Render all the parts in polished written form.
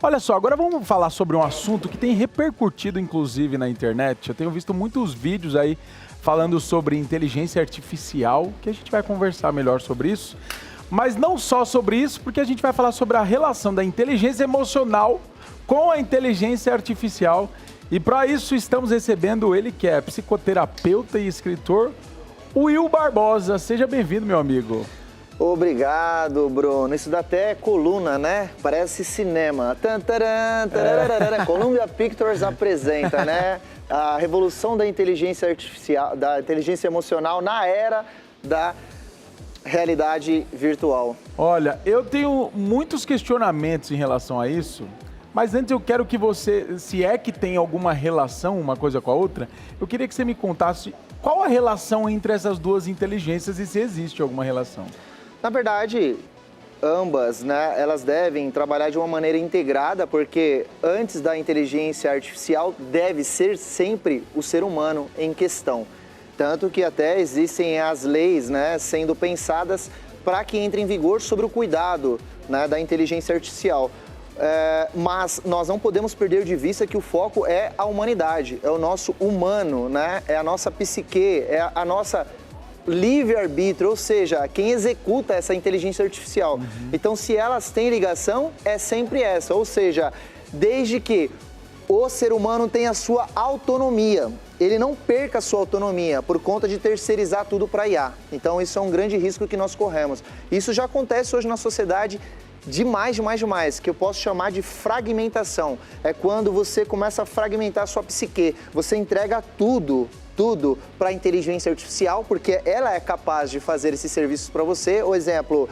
Olha só, agora vamos falar sobre um assunto que tem repercutido, inclusive, na internet. Eu tenho visto muitos vídeos aí falando sobre inteligência artificial, que a gente vai conversar melhor sobre isso. Mas não só sobre isso, porque a gente vai falar sobre a relação da inteligência emocional com a inteligência artificial. E para isso estamos recebendo ele, que é psicoterapeuta e escritor, Will Barbosa. Seja bem-vindo, meu amigo. Obrigado, Bruno. Isso dá até coluna, né? Parece cinema. Columbia Pictures apresenta, né? A revolução da inteligência artificial, da inteligência emocional na era da realidade virtual. Olha, eu tenho muitos questionamentos em relação a isso, mas antes eu quero que você, se é que tem alguma relação uma coisa com a outra, eu queria que você me contasse qual a relação entre essas duas inteligências e se existe alguma relação. Na verdade, ambas, né, elas devem trabalhar de uma maneira integrada, porque antes da inteligência artificial deve ser sempre o ser humano em questão. Tanto que até existem as leis, né, sendo pensadas para que entre em vigor sobre o cuidado, né, da inteligência artificial. Mas nós não podemos perder de vista que o foco é a humanidade, é o nosso humano, né, é a nossa psique, é a nossa livre-arbítrio, ou seja, quem executa essa inteligência artificial. Então, se elas têm ligação, é sempre essa, ou seja, desde que o ser humano tenha a sua autonomia, ele não perca a sua autonomia por conta de terceirizar tudo para IA. Então, isso é um grande risco que nós corremos. Isso já acontece hoje na sociedade demais, que eu posso chamar de fragmentação. É quando você começa a fragmentar a sua psique, você entrega tudo para a inteligência artificial, porque ela é capaz de fazer esses serviços para você. O exemplo,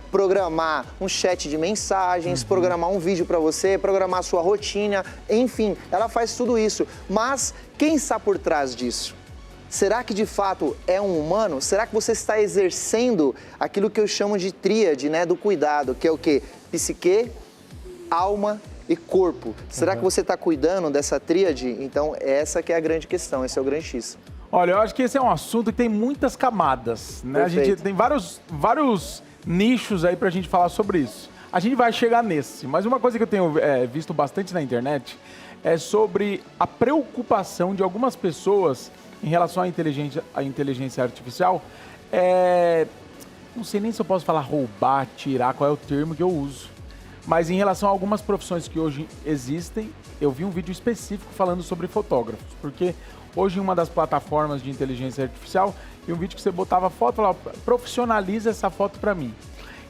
programar um chat de mensagens, programar um vídeo para você, programar a sua rotina, enfim, ela faz tudo isso. Mas quem está por trás disso? Será que de fato é um humano? Será que você está exercendo aquilo que eu chamo de tríade, né, do cuidado, que é o quê? Psique, alma e corpo. Será que você está cuidando dessa tríade? Então, essa que é a grande questão, esse é o grande X. Olha, eu acho que esse é um assunto que tem muitas camadas, né? A gente tem vários nichos aí pra gente falar sobre isso. A gente vai chegar nesse, mas uma coisa que eu tenho visto bastante na internet é sobre a preocupação de algumas pessoas em relação à inteligência artificial. Não sei nem se eu posso falar roubar, tirar, qual é o termo que eu uso. Mas em relação a algumas profissões que hoje existem, eu vi um vídeo específico falando sobre fotógrafos. Porque hoje em uma das plataformas de inteligência artificial, vi um vídeo que você botava foto e falava, profissionaliza essa foto para mim.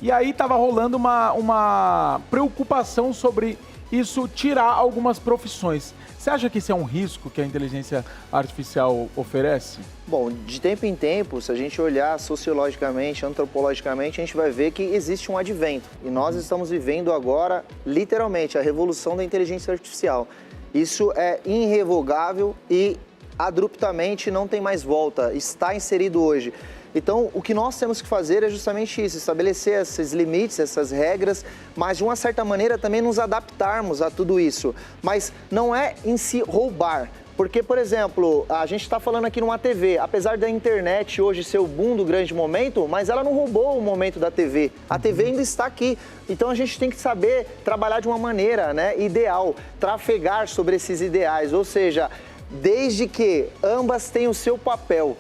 E aí estava rolando uma preocupação sobre isso tirar algumas profissões. Você acha que isso é um risco que a inteligência artificial oferece? Bom, de tempo em tempo, se a gente olhar sociologicamente, antropologicamente, a gente vai ver que existe um advento. E nós estamos vivendo agora, literalmente, a revolução da inteligência artificial. Isso é irrevogável e abruptamente não tem mais volta, está inserido hoje. Então, o que nós temos que fazer é justamente isso, estabelecer esses limites, essas regras, mas de uma certa maneira também nos adaptarmos a tudo isso. Mas não é em si roubar, porque, por exemplo, a gente está falando aqui numa TV, apesar da internet hoje ser o boom do grande momento, mas ela não roubou o momento da TV. A TV ainda está aqui. Então, a gente tem que saber trabalhar de uma maneira, né, ideal, trafegar sobre esses ideais, ou seja, desde que ambas tenham o seu papel.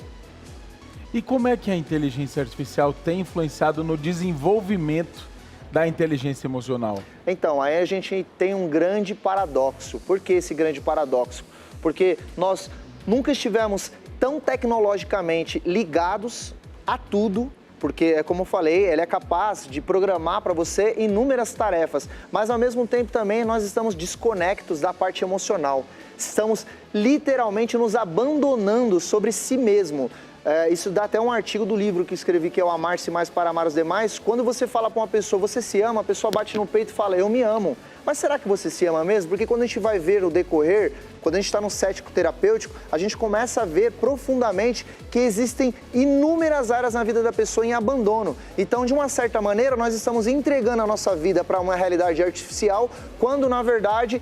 E como é que a inteligência artificial tem influenciado no desenvolvimento da inteligência emocional? Então, aí a gente tem um grande paradoxo. Por que esse grande paradoxo? Porque nós nunca estivemos tão tecnologicamente ligados a tudo, porque, é como eu falei, ele é capaz de programar para você inúmeras tarefas, mas ao mesmo tempo também nós estamos desconectos da parte emocional. Estamos literalmente nos abandonando sobre si mesmo. Isso dá até um artigo do livro que escrevi, que é o Amar-se Mais para Amar os Demais. Quando você fala para uma pessoa, você se ama, a pessoa bate no peito e fala, eu me amo. Mas será que você se ama mesmo? Porque quando a gente vai ver o decorrer, quando a gente está no cético terapêutico, a gente começa a ver profundamente que existem inúmeras áreas na vida da pessoa em abandono. Então, de uma certa maneira, nós estamos entregando a nossa vida para uma realidade artificial, quando, na verdade,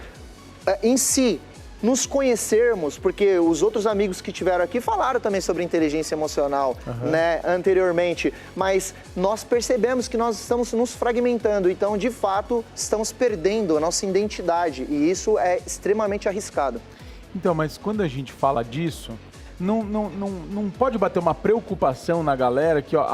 em si, nos conhecermos, porque os outros amigos que tiveram aqui falaram também sobre inteligência emocional, né, anteriormente, mas nós percebemos que nós estamos nos fragmentando, então, de fato, estamos perdendo a nossa identidade, e isso é extremamente arriscado. Então, mas quando a gente fala disso, não pode bater uma preocupação na galera que, ó,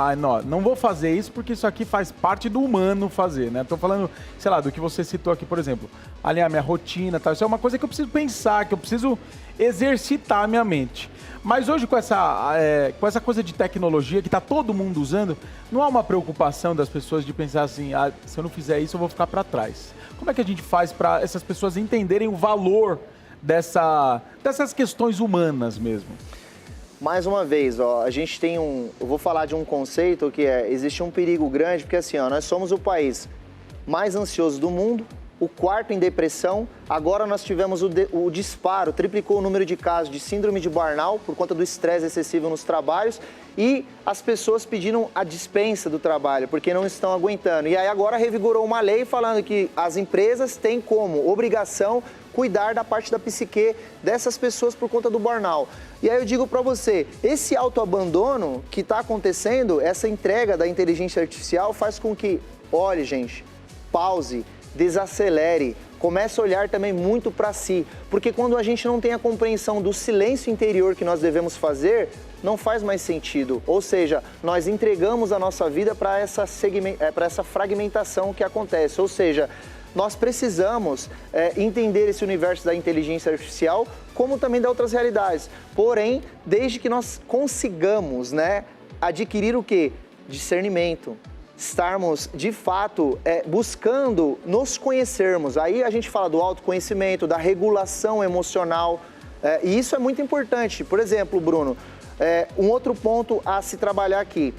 não vou fazer isso porque isso aqui faz parte do humano fazer, né? Tô falando, sei lá, do que você citou aqui, por exemplo, alinhar minha rotina, tal. Isso é uma coisa que eu preciso pensar, que eu preciso exercitar a minha mente. Mas hoje, com essa coisa de tecnologia que tá todo mundo usando, não há uma preocupação das pessoas de pensar assim, se eu não fizer isso, eu vou ficar para trás. Como é que a gente faz para essas pessoas entenderem o valor dessas questões humanas mesmo? Mais uma vez, ó, a gente tem eu vou falar de um conceito que existe um perigo grande, porque assim, ó, nós somos o país mais ansioso do mundo, o quarto em depressão, agora nós tivemos o disparo, triplicou o número de casos de síndrome de burnout por conta do estresse excessivo nos trabalhos e as pessoas pediram a dispensa do trabalho, porque não estão aguentando. E aí agora revigorou uma lei falando que as empresas têm como obrigação cuidar da parte da psique dessas pessoas por conta do burnout. E aí eu digo para você, esse autoabandono que está acontecendo, essa entrega da inteligência artificial faz com que, olhe gente, pause, desacelere, comece a olhar também muito para si, porque quando a gente não tem a compreensão do silêncio interior que nós devemos fazer, não faz mais sentido. Ou seja, nós entregamos a nossa vida para essa fragmentação que acontece. Ou seja, nós precisamos entender esse universo da inteligência artificial, como também de outras realidades. Porém, desde que nós consigamos, né, adquirir o quê? Discernimento. Estarmos, de fato, buscando nos conhecermos. Aí a gente fala do autoconhecimento, da regulação emocional, e isso é muito importante. Por exemplo, Bruno, um outro ponto a se trabalhar aqui.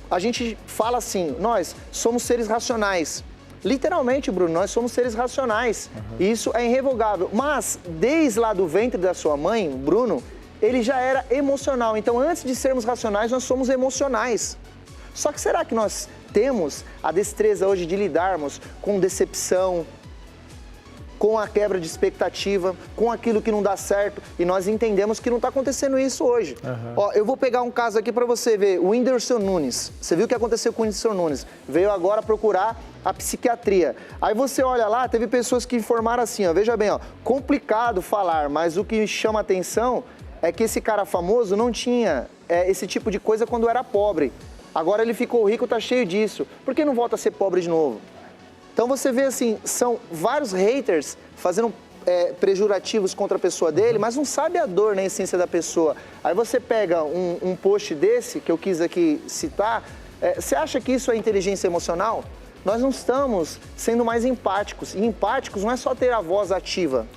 A gente fala assim, nós somos seres racionais. Literalmente, Bruno, nós somos seres racionais. Isso é irrevogável. Mas, desde lá do ventre da sua mãe, Bruno, ele já era emocional. Então, antes de sermos racionais, nós somos emocionais. Só que será que nós temos a destreza hoje de lidarmos com decepção, com a quebra de expectativa, com aquilo que não dá certo, e nós entendemos que não está acontecendo isso hoje. Ó, eu vou pegar um caso aqui para você ver, o Whindersson Nunes. Você viu o que aconteceu com o Whindersson Nunes? Veio agora procurar a psiquiatria. Aí você olha lá, teve pessoas que informaram assim, ó, veja bem, ó, complicado falar, mas o que chama atenção é que esse cara famoso não tinha esse tipo de coisa quando era pobre. Agora ele ficou rico, tá cheio disso. Por que não volta a ser pobre de novo? Então você vê assim, são vários haters fazendo pejorativos contra a pessoa dele, mas não sabe a dor, né, a essência da pessoa. Aí você pega um post desse, que eu quis aqui citar, você acha que isso é inteligência emocional? Nós não estamos sendo mais empáticos. E empáticos não é só ter a voz ativa,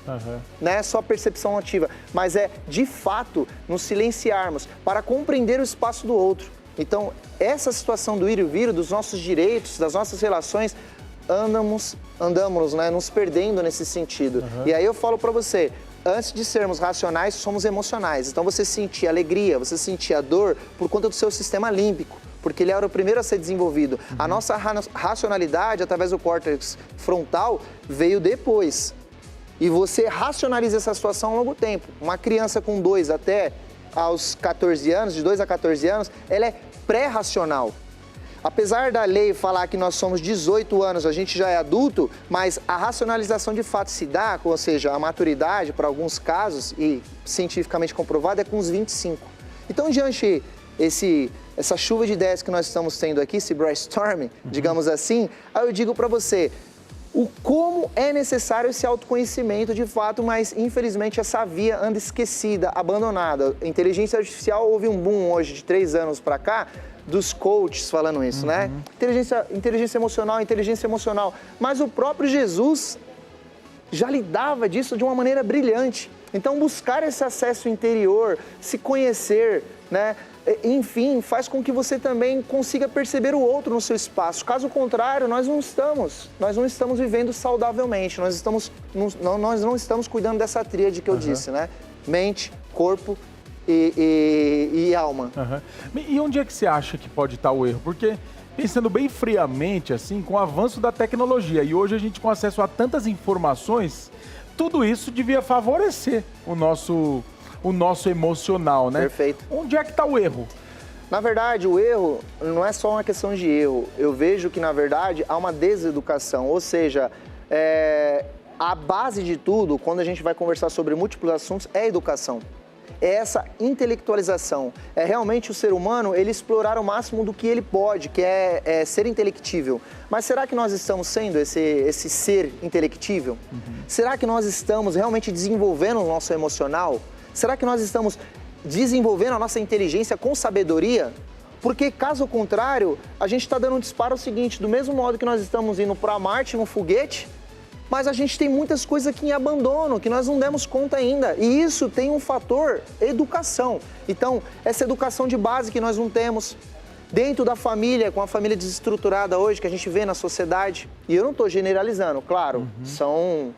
não é só percepção ativa, mas é, de fato, nos silenciarmos para compreender o espaço do outro. Então, essa situação do ir e vir, dos nossos direitos, das nossas relações, andamos, né, nos perdendo nesse sentido. E aí eu falo para você, antes de sermos racionais, somos emocionais. Então você sentir alegria, você sentir a dor por conta do seu sistema límbico, porque ele era o primeiro a ser desenvolvido. A nossa racionalidade, através do córtex frontal, veio depois. E você racionaliza essa situação ao longo tempo. Uma criança com 2 até aos 14 anos, de 2 a 14 anos, ela é pré-racional. Apesar da lei falar que nós somos 18 anos, a gente já é adulto, mas a racionalização de fato se dá, ou seja, a maturidade, para alguns casos, e cientificamente comprovado, é com os 25. Então, diante essa chuva de ideias que nós estamos tendo aqui, esse brainstorm, digamos assim, aí eu digo para você, como é necessário esse autoconhecimento de fato, mas infelizmente essa via anda esquecida, abandonada. A inteligência artificial, houve um boom hoje de 3 anos para cá, dos coaches falando isso, né? Inteligência emocional. Mas o próprio Jesus já lidava disso de uma maneira brilhante. Então, buscar esse acesso interior, se conhecer, né? Enfim, faz com que você também consiga perceber o outro no seu espaço. Caso contrário, nós não estamos vivendo saudavelmente. Nós não estamos cuidando dessa tríade que eu disse, né? Mente, corpo e alma. E onde é que você acha que pode estar o erro? Porque, pensando bem friamente, assim, com o avanço da tecnologia, e hoje a gente com acesso a tantas informações, tudo isso devia favorecer o nosso emocional, né? Perfeito. Onde é que está o erro? Na verdade, o erro não é só uma questão de erro. Eu vejo que, na verdade, há uma deseducação. Ou seja, a base de tudo, quando a gente vai conversar sobre múltiplos assuntos, é a educação. É essa intelectualização. É realmente o ser humano, ele explorar o máximo do que ele pode, que é ser intelectível. Mas será que nós estamos sendo esse ser intelectível? Será que nós estamos realmente desenvolvendo o nosso emocional? Será que nós estamos desenvolvendo a nossa inteligência com sabedoria? Porque, caso contrário, a gente está dando um disparo seguinte, do mesmo modo que nós estamos indo para Marte num foguete, mas a gente tem muitas coisas aqui em abandono, que nós não demos conta ainda. E isso tem um fator educação. Então, essa educação de base que nós não temos, dentro da família, com a família desestruturada hoje, que a gente vê na sociedade, e eu não estou generalizando, claro, são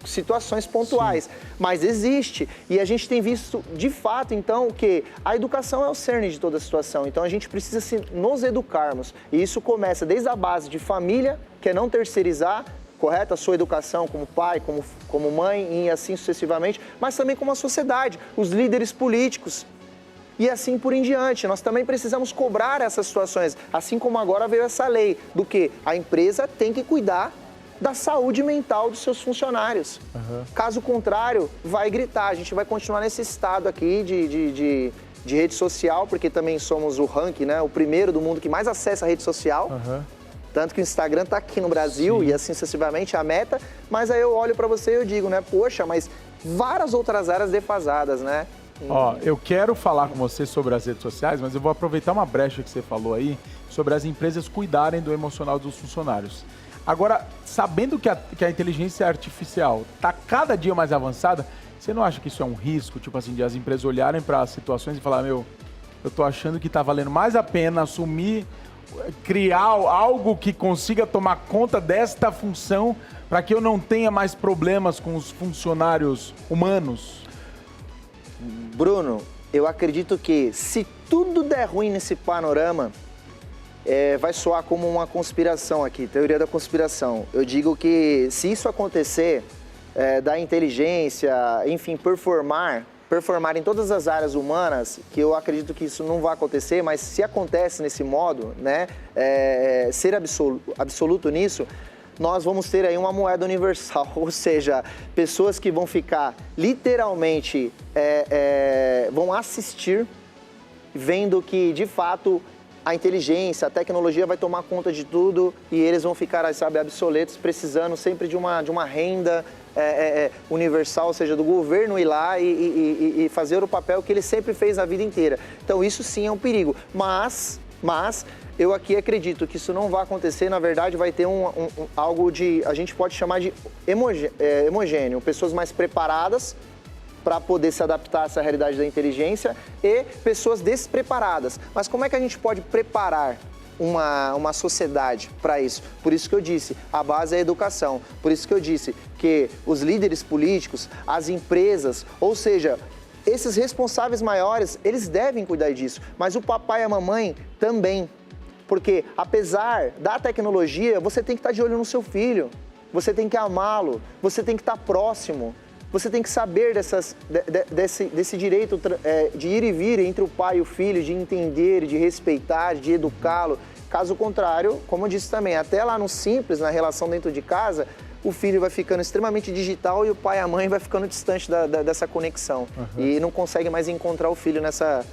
situações pontuais, mas existe. E a gente tem visto, de fato, então, que a educação é o cerne de toda a situação. Então, a gente precisa nos educarmos. E isso começa desde a base de família, que é não terceirizar, correto? A sua educação como pai, como mãe e assim sucessivamente, mas também como a sociedade, os líderes políticos e assim por em diante. Nós também precisamos cobrar essas situações, assim como agora veio essa lei do que a empresa tem que cuidar da saúde mental dos seus funcionários. Caso contrário, vai gritar. A gente vai continuar nesse estado aqui de rede social, porque também somos o ranking, né? O primeiro do mundo que mais acessa a rede social. Tanto que o Instagram está aqui no Brasil e assim sucessivamente a meta. Mas aí eu olho para você e eu digo, né? Poxa, mas várias outras áreas defasadas, né? Ó, eu quero falar com você sobre as redes sociais, mas eu vou aproveitar uma brecha que você falou aí sobre as empresas cuidarem do emocional dos funcionários. Agora, sabendo que a inteligência artificial está cada dia mais avançada, você não acha que isso é um risco, tipo assim, de as empresas olharem para as situações e falar, eu tô achando que está valendo mais a pena assumir, criar algo que consiga tomar conta desta função para que eu não tenha mais problemas com os funcionários humanos? Bruno, eu acredito que se tudo der ruim nesse panorama, vai soar como uma conspiração aqui, teoria da conspiração. Eu digo que se isso acontecer, da inteligência, enfim, performar em todas as áreas humanas, que eu acredito que isso não vai acontecer, mas se acontece nesse modo, né, ser absoluto nisso, nós vamos ter aí uma moeda universal, ou seja, pessoas que vão ficar literalmente, vão assistir, vendo que de fato a inteligência, a tecnologia vai tomar conta de tudo e eles vão ficar, sabe, obsoletos, precisando sempre de uma renda universal, ou seja, do governo ir lá e fazer o papel que ele sempre fez a vida inteira. Então isso sim é um perigo, mas eu aqui acredito que isso não vai acontecer, na verdade vai ter algo de, a gente pode chamar de homogêneo, pessoas mais preparadas para poder se adaptar a essa realidade da inteligência e pessoas despreparadas. Mas como é que a gente pode preparar uma sociedade para isso? Por isso que eu disse, a base é a educação. Por isso que eu disse que os líderes políticos, as empresas, ou seja, esses responsáveis maiores, eles devem cuidar disso. Mas o papai e a mamãe também. Porque apesar da tecnologia, você tem que estar de olho no seu filho. Você tem que amá-lo, você tem que estar próximo. Você tem que saber desse direito de ir e vir entre o pai e o filho, de entender, de respeitar, de educá-lo. Caso contrário, como eu disse também, até lá no simples, na relação dentro de casa, o filho vai ficando extremamente digital e o pai e a mãe vai ficando distante dessa conexão. E não consegue mais encontrar o filho nessa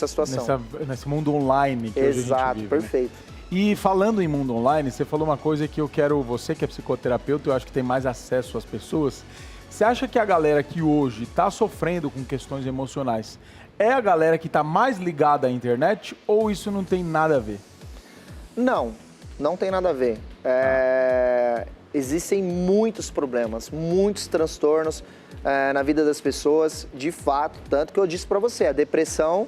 situação. Nesse mundo online que hoje a gente vive. Exato, perfeito. Né? E falando em mundo online, você falou uma coisa que eu quero, você que é psicoterapeuta, eu acho que tem mais acesso às pessoas. Você acha que a galera que hoje está sofrendo com questões emocionais é a galera que está mais ligada à internet ou isso não tem nada a ver? Não tem nada a ver. Existem muitos problemas, muitos transtornos na vida das pessoas, de fato. Tanto que eu disse para você, a depressão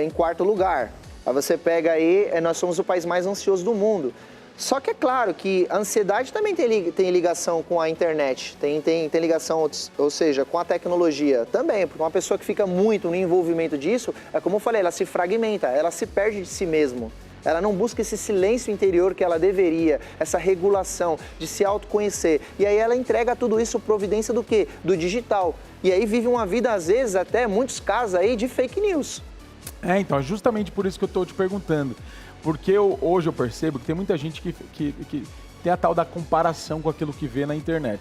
em quarto lugar. Aí você pega aí, nós somos o país mais ansioso do mundo. Só que é claro que a ansiedade também tem ligação com a internet, tem ligação, ou seja, com a tecnologia também, porque uma pessoa que fica muito no envolvimento disso, é como eu falei, ela se fragmenta, ela se perde de si mesmo. ela não busca esse silêncio interior que ela deveria, essa regulação de se autoconhecer. E aí ela entrega tudo isso providência do quê? Do digital. E aí vive uma vida, às vezes, até muitos casos aí de fake news. Então, justamente por isso que eu estou te perguntando. Porque hoje eu percebo que tem muita gente que tem a tal da comparação com aquilo que vê na internet.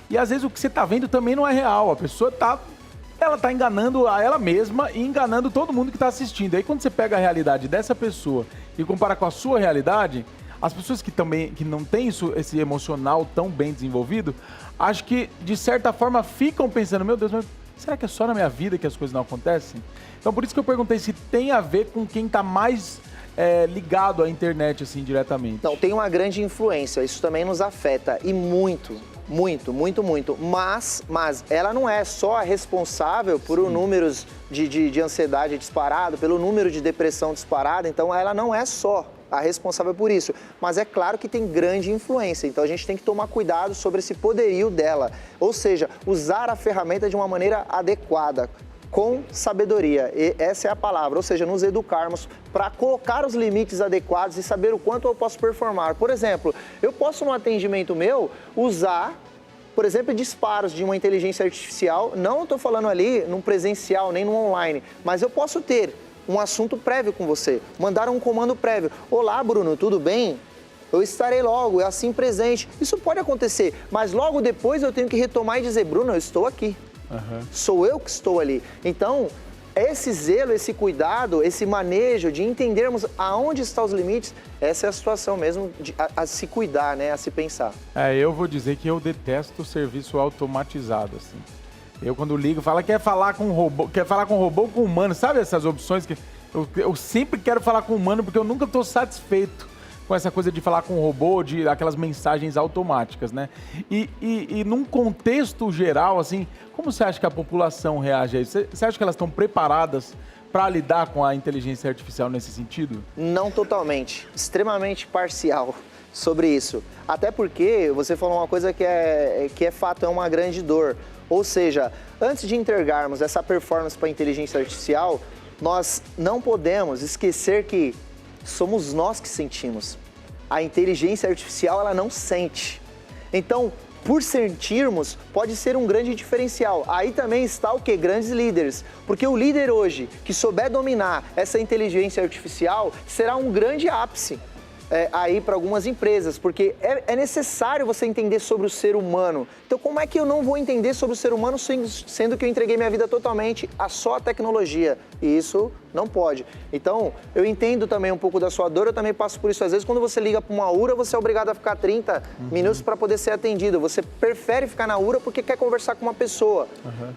E às vezes o que você está vendo também não é real. A pessoa ela tá enganando a ela mesma e enganando todo mundo que está assistindo. Aí quando você pega a realidade dessa pessoa e compara com a sua realidade, as pessoas que não têm esse emocional tão bem desenvolvido, acho que de certa forma ficam pensando, meu Deus, mas será que é só na minha vida que as coisas não acontecem? Então por isso que eu perguntei se tem a ver com quem está mais ligado à internet assim diretamente. Não, tem uma grande influência, isso também nos afeta e muito. Muito. Mas ela não é só a responsável por números de ansiedade disparado, pelo número de depressão disparada, então ela não é só a responsável por isso. Mas é claro que tem grande influência, então a gente tem que tomar cuidado sobre esse poderio dela. Ou seja, usar a ferramenta de uma maneira adequada, com sabedoria, e essa é a palavra, ou seja, nos educarmos para colocar os limites adequados e saber o quanto eu posso performar. Por exemplo, eu posso no atendimento meu usar, por exemplo, disparos de uma inteligência artificial, não estou falando ali num presencial nem no online, mas eu posso ter um assunto prévio com você, mandar um comando prévio. Olá, Bruno, tudo bem? Eu estarei logo, é assim presente. Isso pode acontecer, mas logo depois eu tenho que retomar e dizer, Bruno, eu estou aqui. Sou eu que estou ali. Então, esse zelo, esse cuidado, esse manejo de entendermos aonde estão os limites, essa é a situação mesmo a se cuidar, né? A se pensar. Eu vou dizer que eu detesto o serviço automatizado, assim. Eu quando ligo, quer falar com robô ou com humano, sabe essas opções que eu sempre quero falar com humano porque eu nunca estou satisfeito com essa coisa de falar com robô, de aquelas mensagens automáticas, né? E num contexto geral, assim, como você acha que a população reage a isso? Você acha que elas estão preparadas para lidar com a inteligência artificial nesse sentido? Não totalmente, extremamente parcial sobre isso. Até porque você falou uma coisa que é fato, é uma grande dor. Ou seja, antes de entregarmos essa performance para a inteligência artificial, nós não podemos esquecer que somos nós que sentimos. A inteligência artificial, ela não sente. Então, por sentirmos, pode ser um grande diferencial. Aí também está o quê? Grandes líderes. Porque o líder hoje, que souber dominar essa inteligência artificial, será um grande ápice aí para algumas empresas, porque é necessário você entender sobre o ser humano. Então, como é que eu não vou entender sobre o ser humano sendo que eu entreguei minha vida totalmente a só a tecnologia? E isso não pode. Então, eu entendo também um pouco da sua dor, eu também passo por isso. Às vezes, quando você liga para uma URA, você é obrigado a ficar 30 minutos para poder ser atendido. Você prefere ficar na URA porque quer conversar com uma pessoa.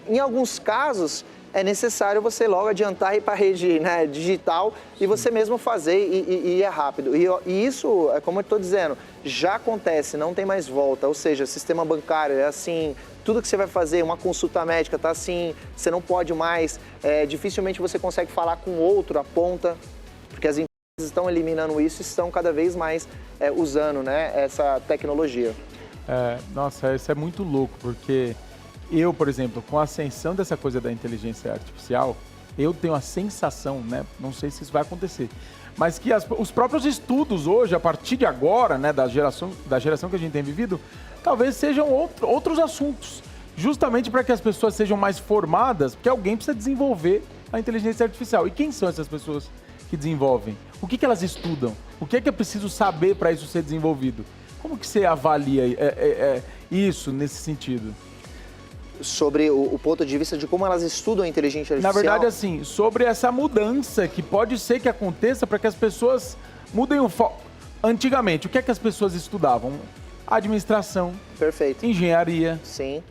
Em alguns casos, é necessário você logo adiantar e ir para a rede, né, digital e você mesmo fazer e é rápido. E isso, como eu estou dizendo, já acontece, não tem mais volta. Ou seja, sistema bancário é assim, tudo que você vai fazer, uma consulta médica está assim, você não pode mais, dificilmente você consegue falar com outro, a ponta, porque as empresas estão eliminando isso e estão cada vez mais usando, né, essa tecnologia. Nossa, isso é muito louco, porque eu, por exemplo, com a ascensão dessa coisa da inteligência artificial, eu tenho a sensação, né, não sei se isso vai acontecer, mas que os próprios estudos hoje, a partir de agora, né, da geração que a gente tem vivido, talvez sejam outros assuntos, justamente para que as pessoas sejam mais formadas, porque alguém precisa desenvolver a inteligência artificial. E quem são essas pessoas que desenvolvem? O que elas estudam? O que é preciso saber para isso ser desenvolvido? Como que você avalia isso nesse sentido? Sobre o ponto de vista de como elas estudam a inteligência artificial? Na verdade, assim, sobre essa mudança que pode ser que aconteça para que as pessoas mudem o foco. Antigamente, o que é que as pessoas estudavam? Administração. Perfeito. Engenharia. Sim.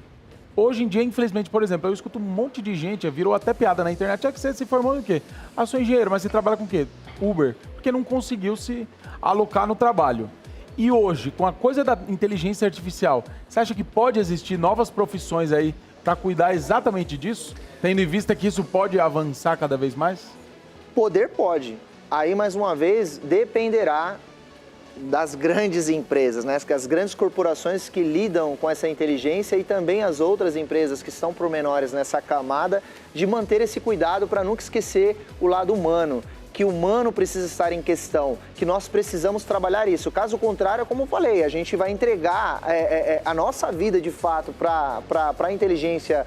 Hoje em dia, infelizmente, por exemplo, eu escuto um monte de gente, virou até piada na internet, que você se formou em quê? Sou engenheiro, mas você trabalha com o quê? Uber. Porque não conseguiu se alocar no trabalho. E hoje, com a coisa da inteligência artificial, você acha que pode existir novas profissões aí para cuidar exatamente disso? Tendo em vista que isso pode avançar cada vez mais? Poder pode. Aí, mais uma vez, dependerá das grandes empresas, né? As grandes corporações que lidam com essa inteligência e também as outras empresas que estão pormenores nessa camada de manter esse cuidado para nunca esquecer o lado humano, que o humano precisa estar em questão, que nós precisamos trabalhar isso. Caso contrário, como eu falei, a gente vai entregar a nossa vida de fato para a inteligência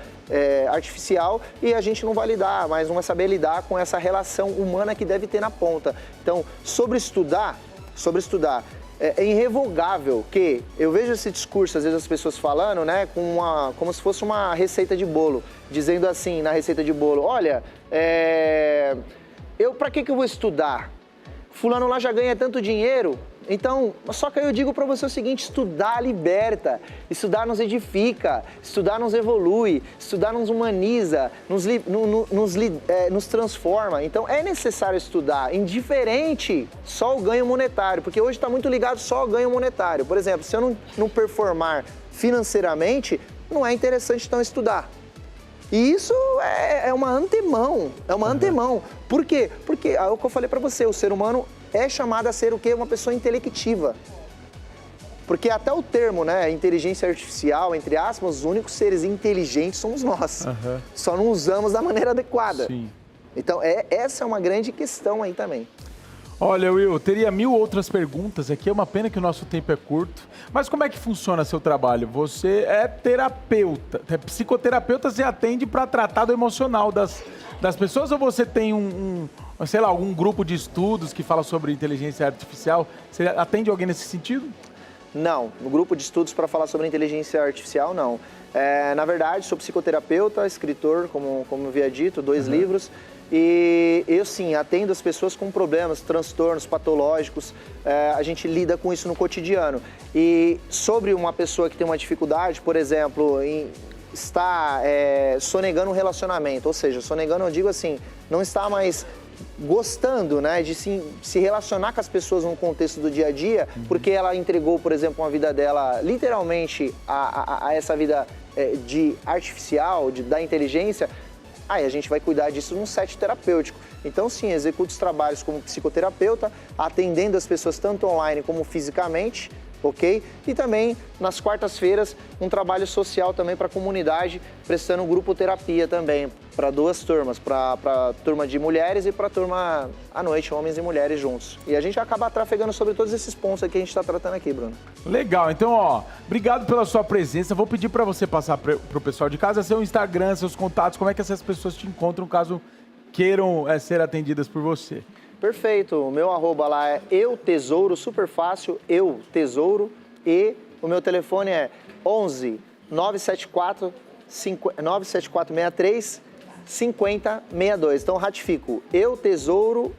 artificial e a gente não vai lidar, mas não vai saber lidar com essa relação humana que deve ter na ponta. Então, sobre estudar, é irrevogável que eu vejo esse discurso, às vezes as pessoas falando, né, como se fosse uma receita de bolo, dizendo assim na receita de bolo, olha, para que eu vou estudar? Fulano lá já ganha tanto dinheiro, então, só que aí eu digo para você o seguinte, estudar liberta, estudar nos edifica, estudar nos evolui, estudar nos humaniza, nos transforma. Então, é necessário estudar, indiferente só o ganho monetário, porque hoje está muito ligado só ao ganho monetário. Por exemplo, se eu não performar financeiramente, não é interessante então estudar. E isso é uma antemão, antemão. Por quê? Porque, é o que eu falei para você, o ser humano é chamado a ser o quê? Uma pessoa intelectiva. Porque até o termo, né, inteligência artificial, entre aspas, os únicos seres inteligentes somos nós. Só não usamos da maneira adequada. Sim. Então, essa é uma grande questão aí também. Olha, Will, teria 1000 outras perguntas aqui, é uma pena que o nosso tempo é curto. Mas como é que funciona seu trabalho? Você é terapeuta, é psicoterapeuta, você atende para tratar do emocional das pessoas ou você tem sei lá, algum grupo de estudos que fala sobre inteligência artificial? Você atende alguém nesse sentido? Não, no grupo de estudos para falar sobre inteligência artificial, não. Na verdade, sou psicoterapeuta, escritor, como eu havia dito, 2 livros. E eu, sim, atendo as pessoas com problemas, transtornos patológicos, a gente lida com isso no cotidiano. E sobre uma pessoa que tem uma dificuldade, por exemplo, está sonegando um relacionamento, ou seja, sonegando, eu digo assim, não está mais gostando, né, de se relacionar com as pessoas no contexto do dia a dia, porque ela entregou, por exemplo, uma vida dela literalmente a essa vida de artificial, da inteligência. Aí a gente vai cuidar disso num set terapêutico. Então, sim, executo os trabalhos como psicoterapeuta, atendendo as pessoas tanto online como fisicamente, ok? E também, nas quartas-feiras, um trabalho social também para a comunidade, prestando grupo terapia também, para 2 turmas, para a turma de mulheres e para a turma à noite, homens e mulheres juntos. E a gente acaba trafegando sobre todos esses pontos que a gente está tratando aqui, Bruno. Legal, então, ó, obrigado pela sua presença. Vou pedir para você passar para o pessoal de casa seu Instagram, seus contatos, como é que essas pessoas te encontram caso queiram ser atendidas por você. Perfeito, o meu arroba lá é eutesouro, super fácil, eutesouro, e o meu telefone é 11 974 97463 5062. Então ratifico, eutesouro,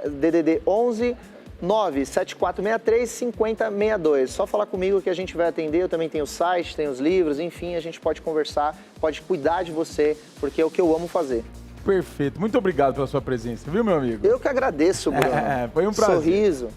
DDD 11 97463 5062. Só falar comigo que a gente vai atender. Eu também tenho o site, tenho os livros, enfim, a gente pode conversar, pode cuidar de você, porque é o que eu amo fazer. Perfeito. Muito obrigado pela sua presença, viu, meu amigo? Eu que agradeço, Bruno. Foi um prazer. Sorriso.